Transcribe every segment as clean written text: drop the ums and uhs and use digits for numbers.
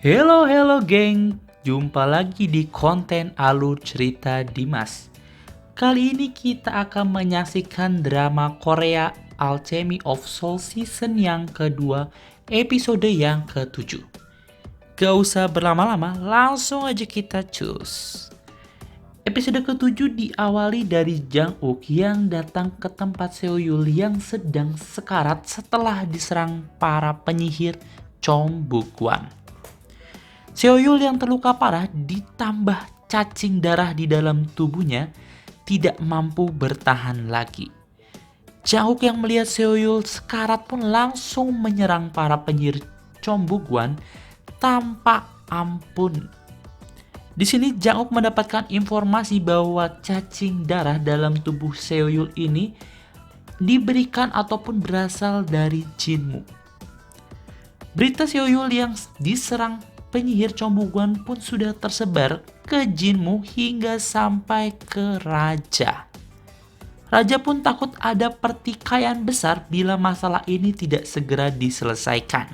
Hello geng, jumpa lagi di konten Alur Cerita Dimas. Kali ini kita akan menyaksikan drama Korea Alchemy of Soul season yang kedua, episode yang ke-7. Gak usah berlama-lama, langsung aja kita cus. Episode ke-7 diawali dari Jang Uk yang datang ke tempat Seoyul yang sedang sekarat setelah diserang para penyihir Chom Buk-wan. Seoyul yang terluka parah ditambah cacing darah di dalam tubuhnya tidak mampu bertahan lagi. Jang Uk yang melihat Seoyul sekarat pun langsung menyerang para penyihir Chom Buk-wan tanpa ampun. Di sini Jang Uk mendapatkan informasi bahwa cacing darah dalam tubuh Seoyul ini diberikan ataupun berasal dari Jinmu. Berita Seoyul yang diserang penyihir Chom Buk-wan pun sudah tersebar ke Jinmu hingga sampai ke Raja. Raja pun takut ada pertikaian besar bila masalah ini tidak segera diselesaikan.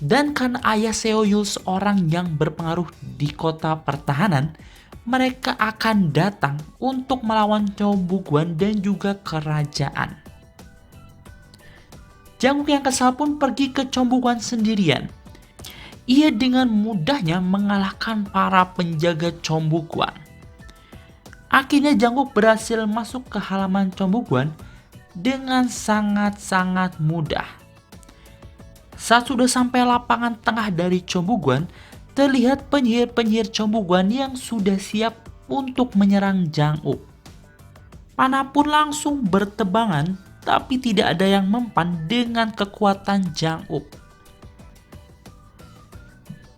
Dan karena ayah Seoyul seorang yang berpengaruh di kota pertahanan, mereka akan datang untuk melawan Chom Buk-wan dan juga kerajaan. Jang Uk yang kesal pun pergi ke Chom Buk-wan sendirian. Ia dengan mudahnya mengalahkan para penjaga Chom Buk-wan. Akhirnya Jang Uk berhasil masuk ke halaman Chom Buk-wan dengan sangat-sangat mudah. Saat sudah sampai lapangan tengah dari Chom Buk-wan, terlihat penyihir-penyihir Chom Buk-wan yang sudah siap untuk menyerang Jang Uk. Panah pun langsung bertebangan, tapi tidak ada yang mempan dengan kekuatan Jang Uk.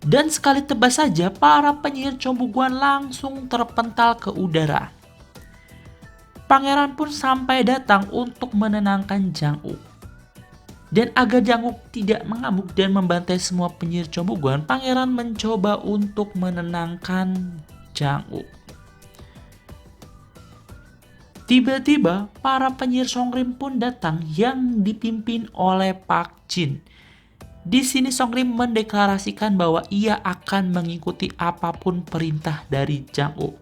Dan sekali tebas saja, para penyihir Chom Buk-wan langsung terpental ke udara. Pangeran pun sampai datang untuk menenangkan Jang Uk. Dan agar Jang Uk tidak mengamuk dan membantai semua penyihir Chom Buk-wan, pangeran mencoba untuk menenangkan Jang Uk. Tiba-tiba, para penyihir Songrim pun datang yang dipimpin oleh Pak Jin. Di sini Songrim mendeklarasikan bahwa ia akan mengikuti apapun perintah dari Jang Uk.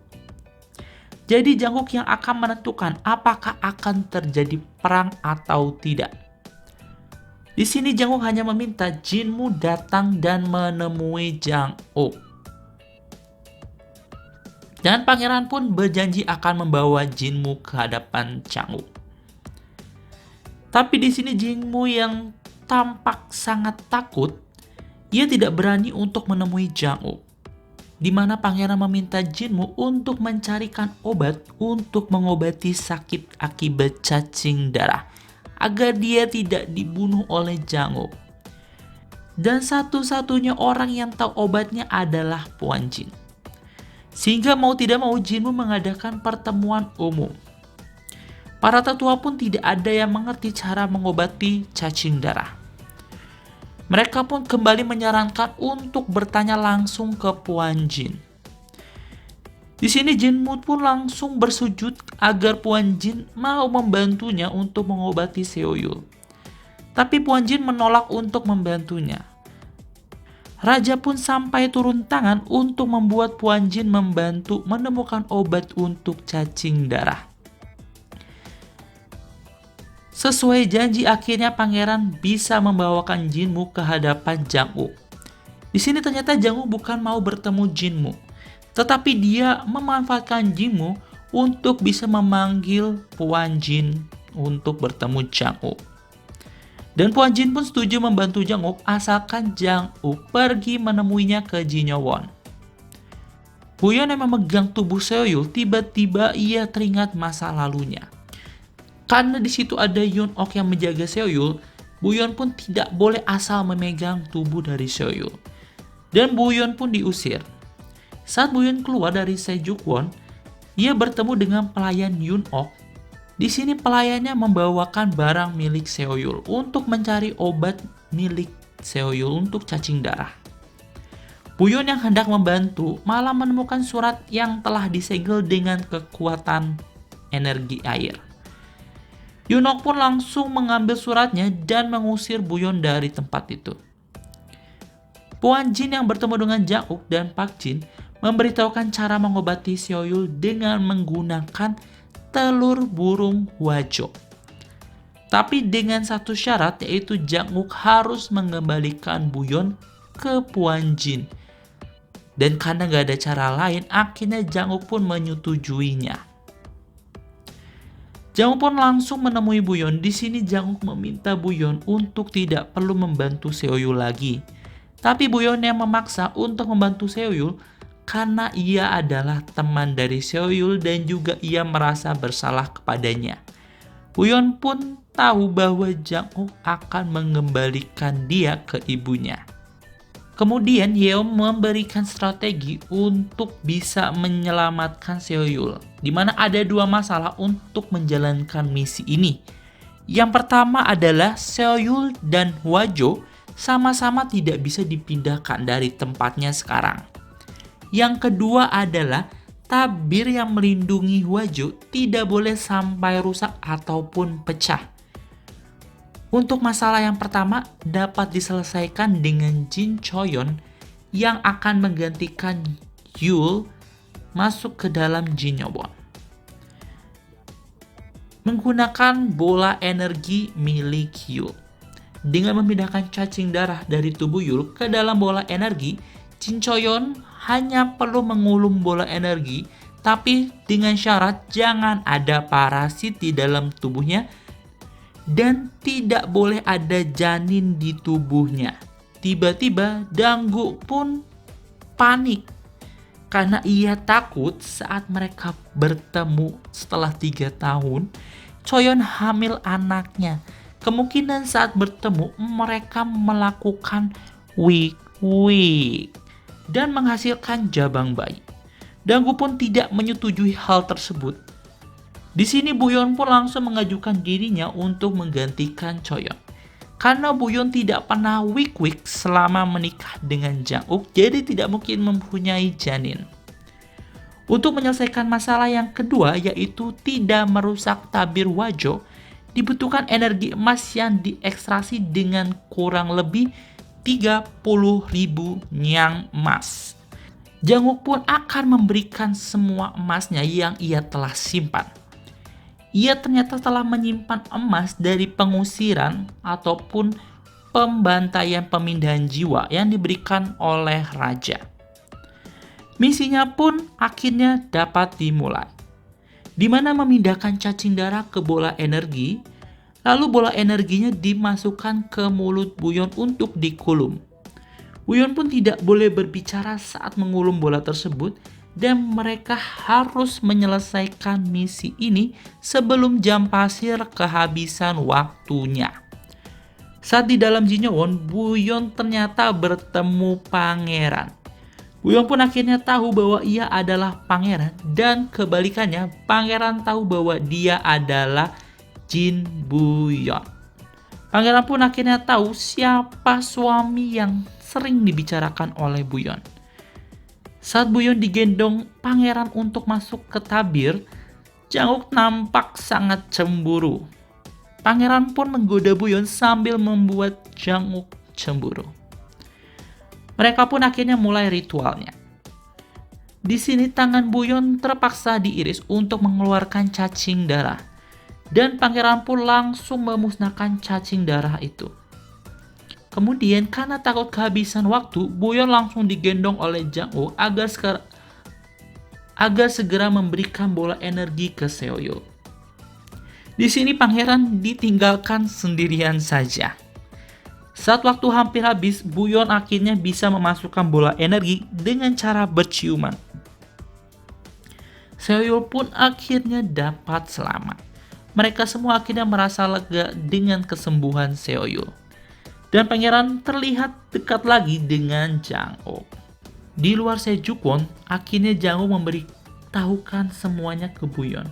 Jadi Jang Uk yang akan menentukan apakah akan terjadi perang atau tidak. Di sini Jang Uk hanya meminta Jinmu datang dan menemui Jang Uk. Dan pangeran pun berjanji akan membawa Jinmu ke hadapan Jang Uk. Tapi di sini Jinmu yang tampak sangat takut, ia tidak berani untuk menemui Jang Uk. Di mana pangeran meminta Jinmu untuk mencarikan obat untuk mengobati sakit akibat cacing darah, agar dia tidak dibunuh oleh Jang Uk. Dan satu-satunya orang yang tahu obatnya adalah Puan Jin. Sehingga mau tidak mau Jinmu mengadakan pertemuan umum. Para tetua pun tidak ada yang mengerti cara mengobati cacing darah. Mereka pun kembali menyarankan untuk bertanya langsung ke Puan Jin. Di sini Jinmu pun langsung bersujud agar Puan Jin mau membantunya untuk mengobati Seoyul. Tapi Puan Jin menolak untuk membantunya. Raja pun sampai turun tangan untuk membuat Puan Jin membantu menemukan obat untuk cacing darah. Sesuai janji, akhirnya pangeran bisa membawakan Jinmu ke hadapan Jang Uk. Di sini ternyata Jang Uk bukan mau bertemu Jinmu, tetapi dia memanfaatkan Jinmu untuk bisa memanggil Puan Jin untuk bertemu Jang Uk. Dan Puan Jin pun setuju membantu Jang Uk asalkan Jang Uk pergi menemuinya ke Jinyowon. Buyeon yang memegang tubuh Seoyul tiba-tiba ia teringat masa lalunya. Karena di situ ada Yoon Ok yang menjaga Seoyul, Buyeon pun tidak boleh asal memegang tubuh dari Seoyul. Dan Buyeon pun diusir. Saat Buyeon keluar dari Sejongwon, ia bertemu dengan pelayan Yoon Ok. Di sini pelayannya membawakan barang milik Seoyul untuk mencari obat milik Seoyul untuk cacing darah. Buyeon yang hendak membantu malah menemukan surat yang telah disegel dengan kekuatan energi air. Yoon Ok pun langsung mengambil suratnya dan mengusir Buyeon dari tempat itu. Puan Jin yang bertemu dengan Jang-uk dan Park Jin memberitahukan cara mengobati Seoyul dengan menggunakan telur burung hwajo. Tapi dengan satu syarat, yaitu Jang-uk harus mengembalikan Buyeon ke Puan Jin. Dan karena gak ada cara lain, akhirnya Jang-uk pun menyetujuinya. Jang-uk pun langsung menemui Buyeon. Di sini Jang-uk meminta Buyeon untuk tidak perlu membantu Seoyul lagi. Tapi Buyeon yang memaksa untuk membantu Seoyul karena ia adalah teman dari Seoyul dan juga ia merasa bersalah kepadanya. Buyeon pun tahu bahwa Jang-uk akan mengembalikan dia ke ibunya. Kemudian Yeom memberikan strategi untuk bisa menyelamatkan Seoyul, di mana ada dua masalah untuk menjalankan misi ini. Yang pertama adalah Seoyul dan Hwajo sama-sama tidak bisa dipindahkan dari tempatnya sekarang. Yang kedua adalah tabir yang melindungi Hwajo tidak boleh sampai rusak ataupun pecah. Untuk masalah yang pertama dapat diselesaikan dengan Jin Choyeon yang akan menggantikan Yul masuk ke dalam Jin Yowon. Menggunakan bola energi milik Yul. Dengan memindahkan cacing darah dari tubuh Yul ke dalam bola energi, Jin Choyeon hanya perlu mengulung bola energi, tapi dengan syarat jangan ada parasit di dalam tubuhnya dan tidak boleh ada janin di tubuhnya. Tiba-tiba Dangguk pun panik karena ia takut saat mereka bertemu setelah 3 tahun, Choyeon hamil anaknya. Kemungkinan saat bertemu mereka melakukan wik dan menghasilkan jabang bayi. Dangguk pun tidak menyetujui hal tersebut. Di sini Buyeon pun langsung mengajukan dirinya untuk menggantikan Choyeon. Karena Buyeon tidak pernah wik selama menikah dengan Jang-uk, jadi tidak mungkin mempunyai janin. Untuk menyelesaikan masalah yang kedua, yaitu tidak merusak tabir Hwajo, dibutuhkan energi emas yang diekstraksi dengan kurang lebih 30.000 nyang emas. Jang-uk pun akan memberikan semua emasnya yang ia telah simpan. Ia ternyata telah menyimpan emas dari pengusiran ataupun pembantaian pemindahan jiwa yang diberikan oleh raja. Misinya pun akhirnya dapat dimulai, di mana memindahkan cacing darah ke bola energi, lalu bola energinya dimasukkan ke mulut Buyeon untuk dikulum. Buyeon pun tidak boleh berbicara saat mengulum bola tersebut dan mereka harus menyelesaikan misi ini sebelum jam pasir kehabisan waktunya. Saat di dalam Jin Yowon, Buyeon ternyata bertemu pangeran. Buyeon pun akhirnya tahu bahwa ia adalah pangeran dan kebalikannya, pangeran tahu bahwa dia adalah Jin Buyeon. Pangeran pun akhirnya tahu siapa suami yang sering dibicarakan oleh Buyeon. Saat Buyeon digendong pangeran untuk masuk ke tabir, Jang-uk nampak sangat cemburu. Pangeran pun menggoda Buyeon sambil membuat Jang-uk cemburu. Mereka pun akhirnya mulai ritualnya. Di sini tangan Buyeon terpaksa diiris untuk mengeluarkan cacing darah. Dan pangeran pun langsung memusnahkan cacing darah itu. Kemudian karena takut kehabisan waktu, Buyeon langsung digendong oleh Jang-uk agar segera memberikan bola energi ke Seoyul. Di sini pangeran ditinggalkan sendirian saja. Saat waktu hampir habis, Buyeon akhirnya bisa memasukkan bola energi dengan cara berciuman. Seoyul pun akhirnya dapat selamat. Mereka semua akhirnya merasa lega dengan kesembuhan Seoyul. Dan pangeran terlihat dekat lagi dengan Jang-uk. Di luar Sejukwoon, akhirnya Jang-uk memberitahukan semuanya ke Buyeon.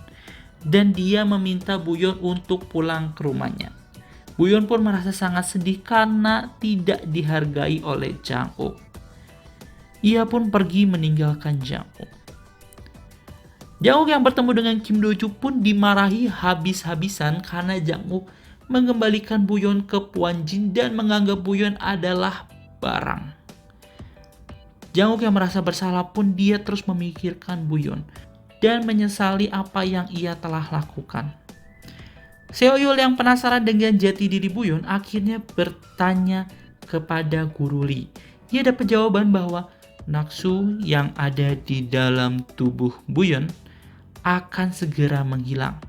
Dan dia meminta Buyeon untuk pulang ke rumahnya. Buyeon pun merasa sangat sedih karena tidak dihargai oleh Jang-uk. Ia pun pergi meninggalkan Jang-uk. Jang-uk yang bertemu dengan Kim Do-ju pun dimarahi habis-habisan karena Jang-uk mengembalikan Buyeon ke Puan Jin dan menganggap Buyeon adalah barang. Janguk yang merasa bersalah pun dia terus memikirkan Buyon dan menyesali apa yang ia telah lakukan. Seoyul yang penasaran dengan jati diri Buyon akhirnya bertanya kepada Guru Lee. Ia dapat jawaban bahwa nafsu yang ada di dalam tubuh Buyon akan segera menghilang.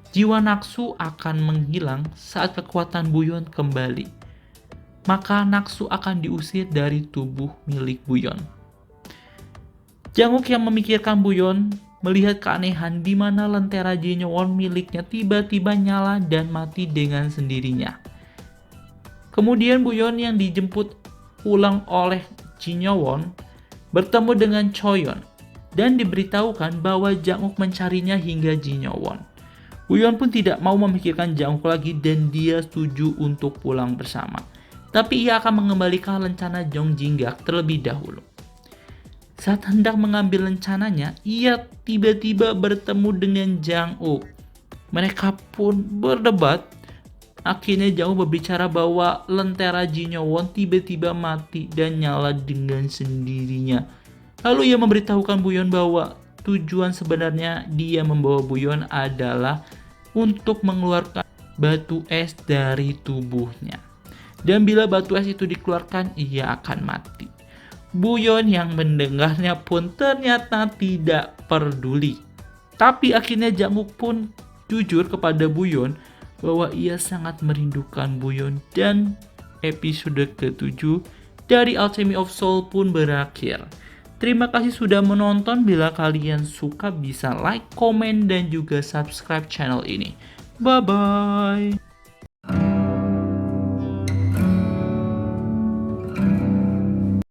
Jiwa nafsu akan menghilang saat kekuatan Buyon kembali. Maka nafsu akan diusir dari tubuh milik Buyon. Janguk yang memikirkan Buyon melihat keanehan di mana lentera Jinyowon miliknya tiba-tiba nyala dan mati dengan sendirinya. Kemudian Buyon yang dijemput pulang oleh Jinyowon bertemu dengan Choyon dan diberitahukan bahwa Janguk mencarinya hingga Jinyowon. Buyon pun tidak mau memikirkan Janguk lagi dan dia setuju untuk pulang bersama. Tapi ia akan mengembalikan rencana Jong Jinggak terlebih dahulu. Saat hendak mengambil rencananya, ia tiba-tiba bertemu dengan Jang-uk. Mereka pun berdebat. Akhirnya Jang-uk berbicara bahwa lentera Jinyowon tiba-tiba mati dan nyala dengan sendirinya. Lalu ia memberitahukan Buyon bahwa tujuan sebenarnya dia membawa Buyon adalah untuk mengeluarkan batu es dari tubuhnya. Dan bila batu es itu dikeluarkan, ia akan mati. Buyon yang mendengarnya pun ternyata tidak peduli. Tapi akhirnya Janguk pun jujur kepada Buyon bahwa ia sangat merindukan Buyon dan episode ke-7 dari Alchemy of Soul pun berakhir. Terima kasih sudah menonton. Bila kalian suka bisa like, komen, dan juga subscribe channel ini. Bye-bye.